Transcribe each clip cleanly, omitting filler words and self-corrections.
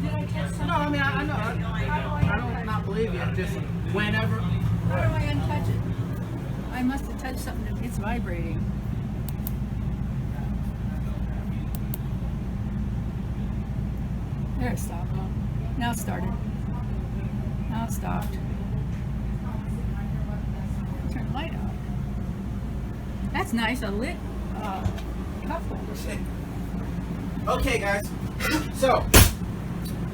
Did I touch something? No, I mean, I know. I don't not believe you. Just whenever. How do I untouch it? I must have touched something. It's vibrating. There, it stopped. Now it started. Now it stopped. Turn the light off. That's nice. A lit cup holder. Okay, guys. So,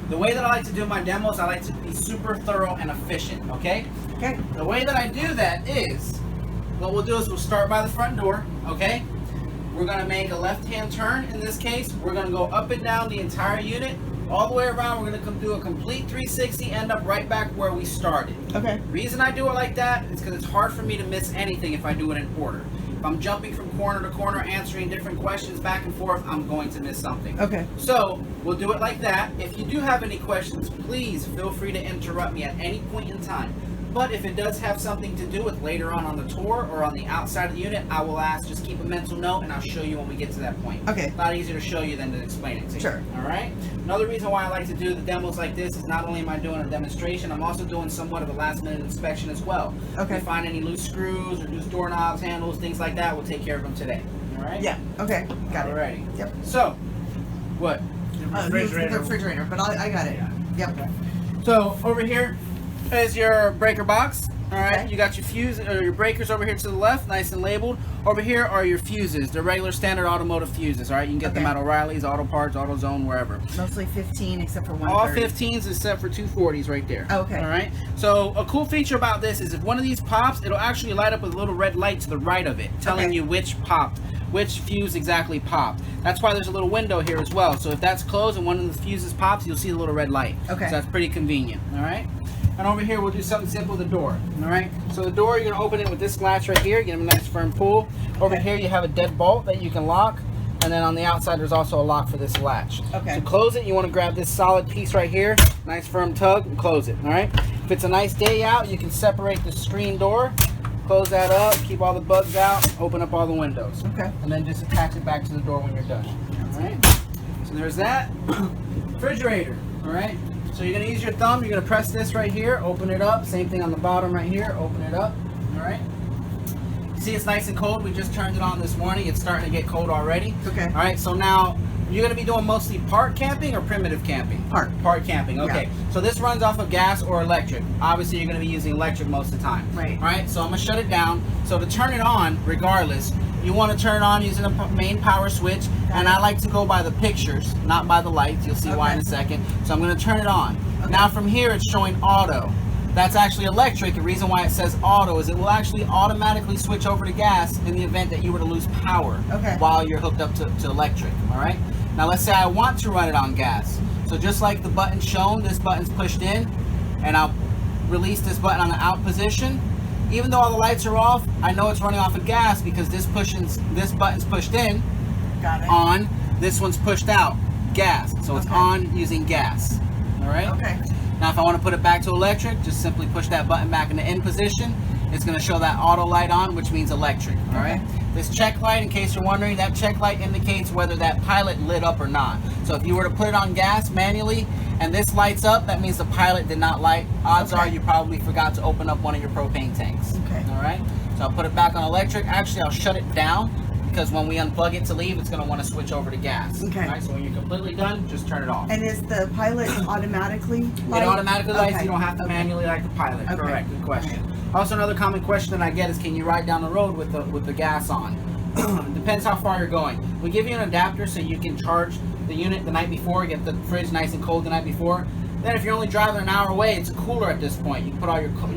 the way that I like to do my demos, I like to be super thorough and efficient, okay? Okay. The way that I do that is, what we'll do is we'll start by the front door, okay? We're going to make a left-hand turn in this case. We're going to go up and down the entire unit, all the way around. We're going to come do a complete 360, end up right back where we started. Okay. The reason I do it like that is because it's hard for me to miss anything if I do it in order. If I'm jumping from corner to corner, answering different questions back and forth, I'm going to miss something. Okay. So, we'll do it like that. If you do have any questions, please feel free to interrupt me at any point in time. But if it does have something to do with later on the tour or on the outside of the unit, I will ask, just keep a mental note and I'll show you when we get to that point. Okay. A lot easier to show you than to explain it to you. Sure. Alright? Another reason why I like to do the demos like this is not only am I doing a demonstration, I'm also doing somewhat of a last minute inspection as well. Okay. If we find any loose screws or loose doorknobs, handles, things like that, we'll take care of them today. Alright? Yeah. Okay. Got it. Alrighty. Yep. So, what? The refrigerator, but I got it. Yep. Okay. So, over here is your breaker box. Alright, Okay. you got your fuse or your breakers over here to the left, nice and labeled. Over here are your fuses, the regular standard automotive fuses. Alright, you can get them at O'Reilly's, Auto Parts, AutoZone, wherever. Mostly 15 except for 130. All 15s except for 240s right there. Okay. Alright, so a cool feature about this is if one of these pops, it'll actually light up with a little red light to the right of it, telling you which popped, which fuse exactly popped. That's why there's a little window here as well. So if that's closed and one of the fuses pops, you'll see the little red light. Okay. So that's pretty convenient. Alright. And over here, we'll do something simple with the door. All right. So the door, you're gonna open it with this latch right here. Get them a nice firm pull. Over here, you have a dead bolt that you can lock, and then on the outside, there's also a lock for this latch. Okay. To close it, you want to grab this solid piece right here, nice firm tug, and close it. All right. If it's a nice day out, you can separate the screen door, close that up, keep all the bugs out, open up all the windows. Okay. And then just attach it back to the door when you're done. All right. So there's that. Refrigerator. All right. So you're going to use your thumb, you're going to press this right here, open it up, same thing on the bottom right here, open it up, alright? See it's nice and cold, we just turned it on this morning, it's starting to get cold already. Okay. Alright, so now, you're going to be doing mostly park camping or primitive camping? Park. Park camping, okay. Yeah. So this runs off of gas or electric. Obviously you're going to be using electric most of the time. Right. Alright, so I'm going to shut it down. So to turn it on, regardless, you want to turn it on using a main power switch, and I like to go by the pictures, not by the lights. You'll see why in a second. So I'm going to turn it on. Okay. Now from here it's showing auto. That's actually electric. The reason why it says auto is it will actually automatically switch over to gas in the event that you were to lose power while you're hooked up to electric. Alright? Now let's say I want to run it on gas. So just like the button shown, this button's pushed in, and I'll release this button on the out position. Even though all the lights are off, I know it's running off of gas because this button's pushed in, on, this one's pushed out, gas. So it's on using gas. Alright? Okay. Now if I want to put it back to electric, just simply push that button back in the in position. It's going to show that auto light on, which means electric. Alright? This check light, in case you're wondering, that check light indicates whether that pilot lit up or not. So if you were to put it on gas manually and this lights up, that means the pilot did not light. Odds are you probably forgot to open up one of your propane tanks. Okay. Alright? So I'll put it back on electric. Actually, I'll shut it down because when we unplug it to leave, it's going to want to switch over to gas. Okay. Alright? So when you're completely done, just turn it off. And is the pilot automatically light? It automatically lights. You don't have to manually light the pilot. Okay. Correct. Good question. Also, another common question that I get is, can you ride down the road with the gas on? Depends how far you're going. We give you an adapter so you can charge the unit the night before, get the fridge nice and cold the night before. Then if you're only driving an hour away, it's a cooler at this point. You can put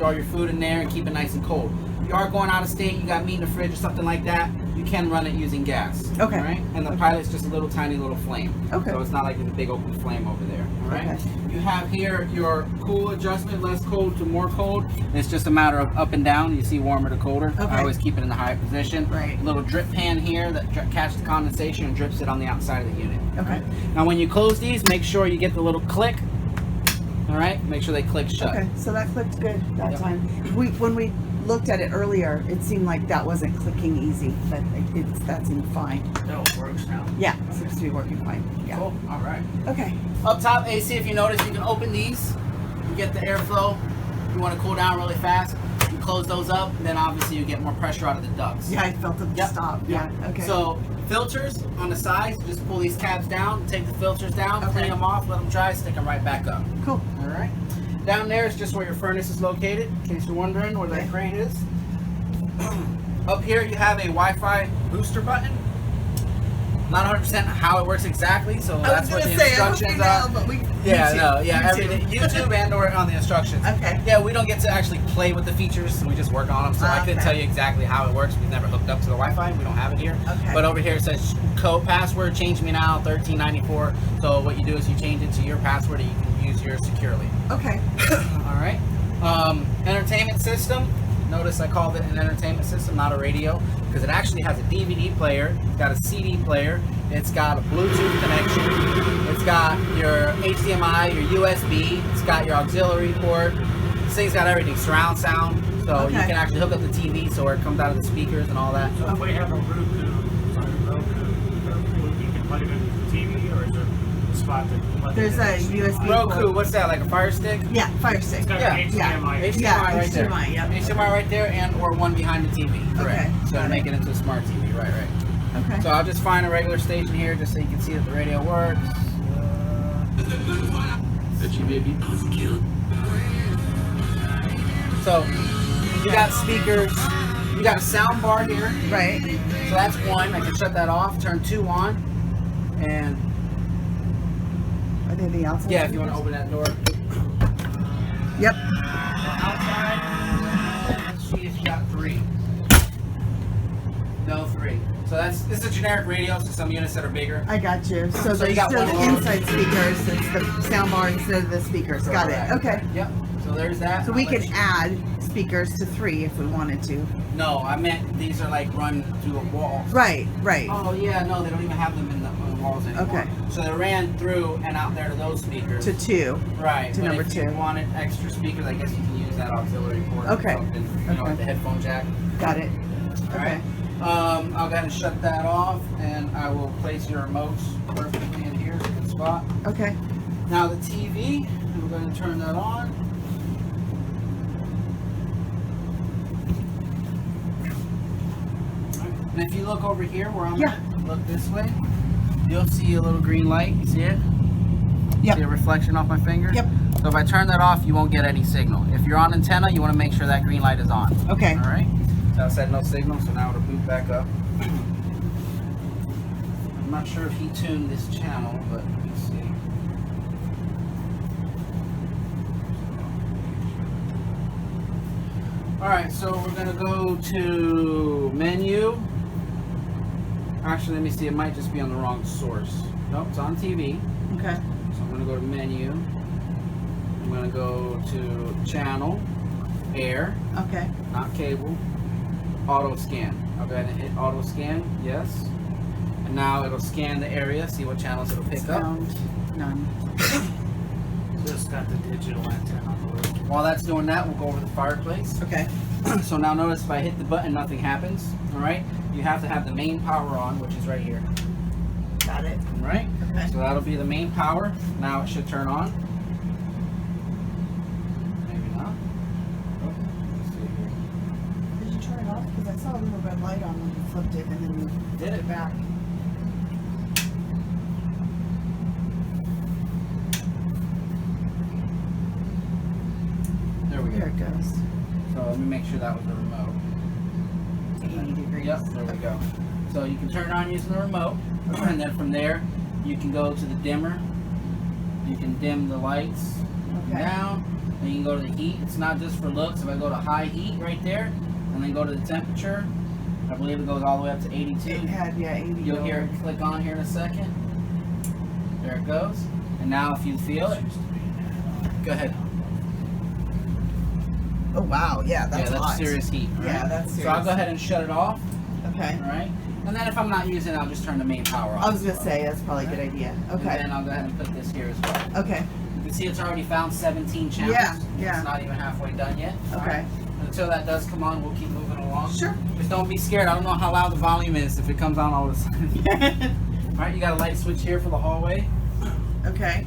all your food in there and keep it nice and cold. If you are going out of state, you got meat in the fridge or something like that, you can run it using gas. Okay. Right? And the pilot's just a little tiny little flame. Okay. So it's not like there's a big open flame over there. All right. Okay. You have here your cool adjustment, less cold to more cold. It's just a matter of up and down. You see warmer to colder. Okay. I always keep it in the high position. Right. A little drip pan here that catches the condensation and drips it on the outside of the unit. Okay. Now when you close these, make sure you get the little click. All right. Make sure they click shut. Okay. So that clicked good that time. When we looked at it earlier, it seemed like that wasn't clicking easy, but that seemed fine. No, it works now. Yeah, it seems to be working fine. Yeah. Cool. All right. Okay. Up top AC, if you notice, you can open these. You get the airflow. If you want to cool down really fast, you close those up. Then obviously you get more pressure out of the ducts. Yeah, I felt them stop. Yeah. Okay. So filters on the sides, just pull these caps down, take the filters down, Okay. clean them off, let them dry, stick them right back up. Cool. All right. Down there is just where your furnace is located, in case you're wondering where that crane is. Up here you have a Wi-Fi booster button. Not 100% how it works exactly, so that's what the instructions are. But we, Everything, YouTube and or on the instructions. Okay. Yeah, we don't get to actually play with the features, so we just work on them. So I couldn't tell you exactly how it works. We've never hooked up to the Wi-Fi. We don't have it here. Okay. But over here it says code password, change me now, 1394. So what you do is you change it to your password and you can use yours securely. Okay. All right. Entertainment system. Notice I called it an entertainment system, not a radio, because it actually has a DVD player, it's got a CD player, it's got a Bluetooth connection, it's got your HDMI, your USB, it's got your auxiliary port. This thing's got everything, surround sound, so you can actually hook up the TV so it comes out of the speakers and all that. So if we have a Roku, you can plug it into the TV, or is there a spot that plug There's it a in? USB Roku, port. what's that, like a Fire Stick? Yeah, Fire Stick. It's got Yeah. an HDMI. HDMI Yeah, right there. HDMI, yep. HDMI right there, and or one behind the TV. Correct. Okay, So got to make it. it into a smart TV, right. Okay. So I'll just find a regular station here just so you can see that the radio works. So you got speakers, you got a sound bar here. Right. So that's one. I can shut that off, turn 2 on, and Are they the outside? yeah, if you want to open that door. Yep. Outside, let's see if you got 3. No, 3. So this is a generic radio, so some units that are bigger. I got you. So So you there's got still one the more. inside speakers. It's the sound bar instead of the speakers. Got it. Okay. Yep. So there's that. So we I'll let can you- add speakers to 3 if we wanted to. No, I meant these are like run through a wall. Right. Right. Oh yeah, no, they don't even have them in the walls anymore. Okay. So they ran through and out there to those speakers. To 2. Right. to but number if 2. you wanted extra speakers, I guess you can use that auxiliary port. or Okay. something, you know, Okay. like the headphone jack. Got it. All Okay. right. I'll go ahead and shut that off, and I will place your remotes perfectly in here. It's a good spot. Okay. Now the TV, I'm going to turn that on. And if you look over here where I'm Yeah. at, look this way, you'll see a little green light. You see it? Yep. See a reflection off my finger? Yep. So if I turn that off, you won't get any signal. If you're on antenna, you want to make sure that green light is on. Okay. All right. So I said no signal, so now it'll boot back up. I'm not sure if he tuned this channel, but let's see. All right, so we're gonna go to menu. Actually, let me see. It might just be on the wrong source. Nope, it's on TV. Okay. So I'm gonna go to menu. I'm gonna go to channel, air, Okay. not cable, auto scan. I'll go ahead and hit auto scan, yes. And now it'll scan the area, see what channels it'll pick up. Sound none. Just got the digital antenna on the roof. While that's doing that, we'll go over the fireplace. Okay. So now notice if I hit the button, nothing happens, all right? You have to have the main power on, which is right here, Got it. all right? Okay. So that'll be the main power. Now it should turn on. Maybe not. Oh, let's see here. Did you turn it off? Because I saw a little red light on when you flipped it and then you Did it? back. There we go. There it goes. So let me make sure that was the remote. 80 degrees. Yep, there we go. So you can turn it on using the remote, and then from there, you can go to the dimmer. You can dim the lights Okay. down, and you can go to the heat. It's not just for looks. If I go to high heat right there, and then go to the temperature, I believe it goes all the way up to 82. It had, 80. You'll hear it click on here in a second. There it goes. And now if you feel it, go ahead. Oh, wow. Yeah, that's yeah, that's hot. serious heat. all Yeah, right? that's So I'll serious. go ahead and shut it off. Okay. All right. And then if I'm not using it, I'll just turn the main power off. I was going to say, that's probably a good idea. And Okay. then I'll go ahead and put this here as well. Okay. You can see it's already found 17 channels. Yeah, yeah. It's not even halfway done yet. All Okay. right. Until that does come on, we'll keep moving along. Sure. Just don't be scared. I don't know how loud the volume is if it comes on all of a sudden. All right, you got a light switch here for the hallway. Okay.